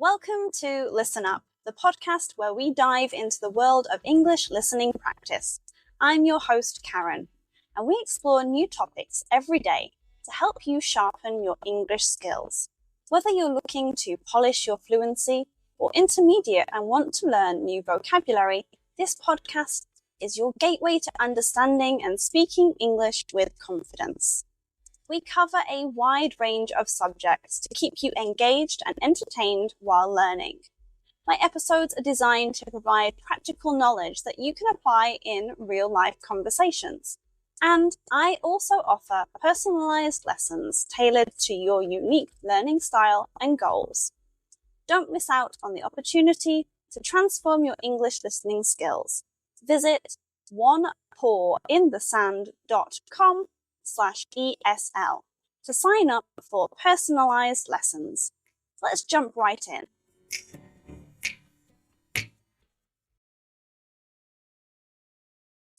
Welcome to Listen Up, the podcast where we dive into the world of English listening practice. I'm your host, Karen, and we explore new topics every day to help you sharpen your English skills. Whether you're looking to polish your fluency or intermediate and want to learn new vocabulary, this podcast is your gateway to understanding and speaking English with confidence. We cover a wide range of subjects to keep you engaged and entertained while learning. My episodes are designed to provide practical knowledge that you can apply in real-life conversations. And I also offer personalized lessons tailored to your unique learning style and goals. Don't miss out on the opportunity to transform your English listening skills. Visit onepawinthesand.com/ESL to sign up for personalized lessons. Let's jump right in.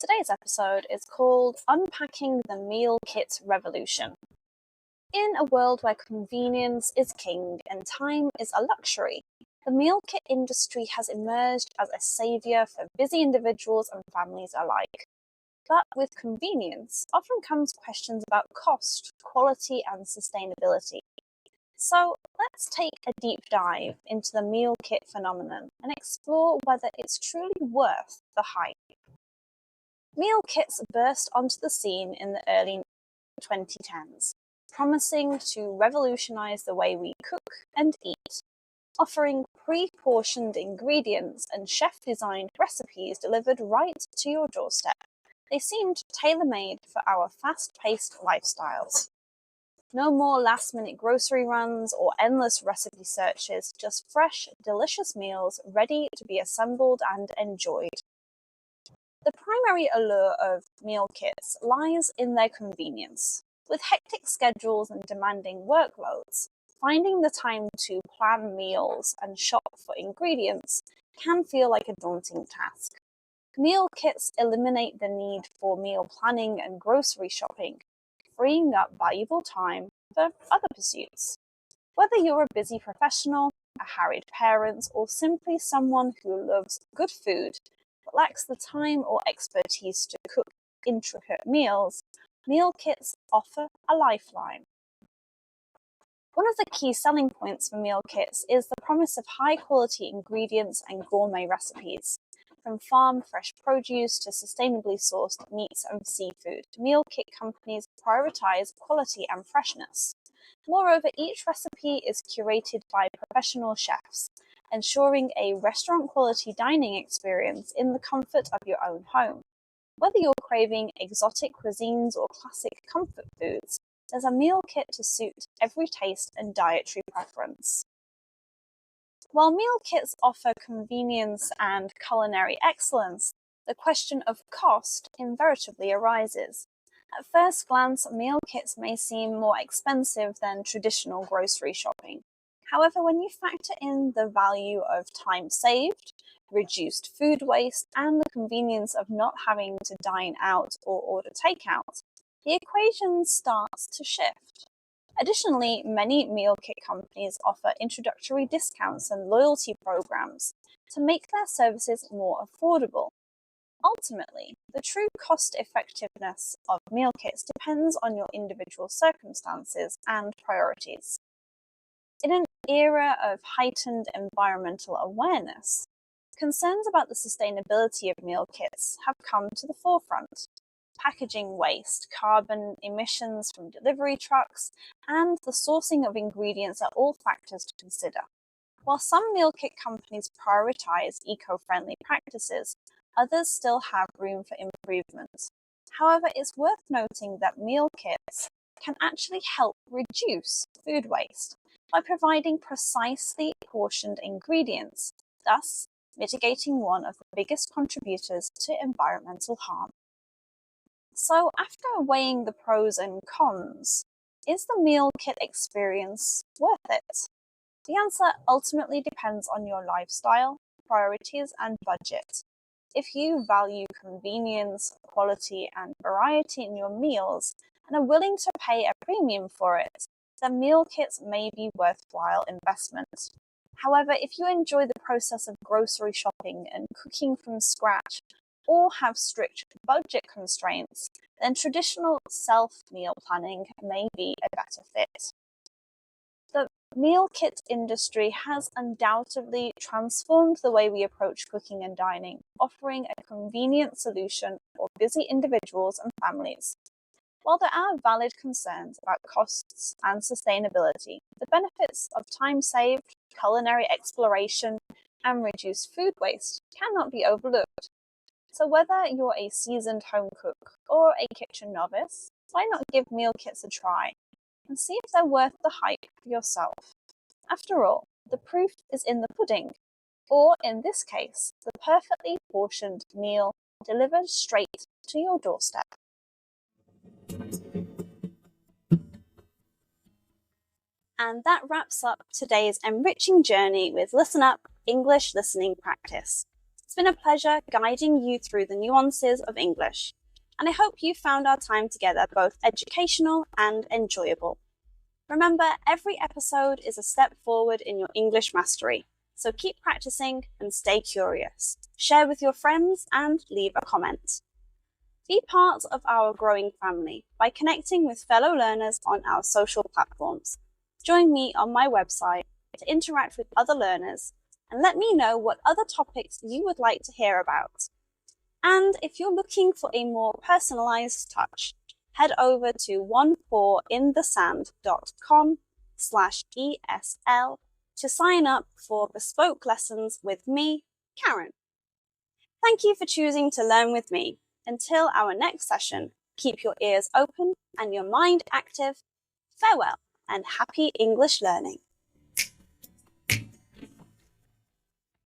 Today's episode is called Unpacking the Meal Kit Revolution. In a world where convenience is king and time is a luxury, the meal kit industry has emerged as a savior for busy individuals and families alike. But with convenience often comes questions about cost, quality, and sustainability. So let's take a deep dive into the meal kit phenomenon and explore whether it's truly worth the hype. Meal kits burst onto the scene in the early 2010s, promising to revolutionize the way we cook and eat, offering pre-portioned ingredients and chef-designed recipes delivered right to your doorstep. They seemed tailor-made for our fast-paced lifestyles. No more last-minute grocery runs or endless recipe searches, just fresh, delicious meals ready to be assembled and enjoyed. The primary allure of meal kits lies in their convenience. With hectic schedules and demanding workloads, finding the time to plan meals and shop for ingredients can feel like a daunting task. Meal kits eliminate the need for meal planning and grocery shopping, freeing up valuable time for other pursuits. Whether you're a busy professional, a harried parent, or simply someone who loves good food but lacks the time or expertise to cook intricate meals, meal kits offer a lifeline. One of the key selling points for meal kits is the promise of high-quality ingredients and gourmet recipes. From farm-fresh produce to sustainably sourced meats and seafood, meal kit companies prioritize quality and freshness. Moreover, each recipe is curated by professional chefs, ensuring a restaurant-quality dining experience in the comfort of your own home. Whether you're craving exotic cuisines or classic comfort foods, there's a meal kit to suit every taste and dietary preference. While meal kits offer convenience and culinary excellence, the question of cost invariably arises. At first glance, meal kits may seem more expensive than traditional grocery shopping. However, when you factor in the value of time saved, reduced food waste, and the convenience of not having to dine out or order takeout, the equation starts to shift. Additionally, many meal kit companies offer introductory discounts and loyalty programs to make their services more affordable. Ultimately, the true cost-effectiveness of meal kits depends on your individual circumstances and priorities. In an era of heightened environmental awareness, concerns about the sustainability of meal kits have come to the forefront. Packaging waste, carbon emissions from delivery trucks, and the sourcing of ingredients are all factors to consider. While some meal kit companies prioritize eco-friendly practices, others still have room for improvement. However, it's worth noting that meal kits can actually help reduce food waste by providing precisely portioned ingredients, thus mitigating one of the biggest contributors to environmental harm. So, after weighing the pros and cons, is the meal kit experience worth it? The answer ultimately depends on your lifestyle, priorities, and budget. If you value convenience, quality, and variety in your meals and are willing to pay a premium for it, then meal kits may be worthwhile investment. However, if you enjoy the process of grocery shopping and cooking from scratch, or have strict budget constraints, then traditional self-meal planning may be a better fit. The meal kit industry has undoubtedly transformed the way we approach cooking and dining, offering a convenient solution for busy individuals and families. While there are valid concerns about costs and sustainability, the benefits of time saved, culinary exploration, and reduced food waste cannot be overlooked. So whether you're a seasoned home cook or a kitchen novice, why not give meal kits a try and see if they're worth the hype for yourself? After all, the proof is in the pudding, or in this case, the perfectly portioned meal delivered straight to your doorstep. And that wraps up today's enriching journey with Listen Up English Listening Practice. It's been a pleasure guiding you through the nuances of English, and I hope you found our time together both educational and enjoyable. Remember, every episode is a step forward in your English mastery, so keep practicing and stay curious. Share with your friends and leave a comment. Be part of our growing family by connecting with fellow learners on our social platforms. Join me on my website to interact with other learners and let me know what other topics you would like to hear about. And if you're looking for a more personalized touch, head over to 14inthesand.com/ESL to sign up for bespoke lessons with me, Karen. Thank you for choosing to learn with me. Until our next session, keep your ears open and your mind active. Farewell and happy English learning.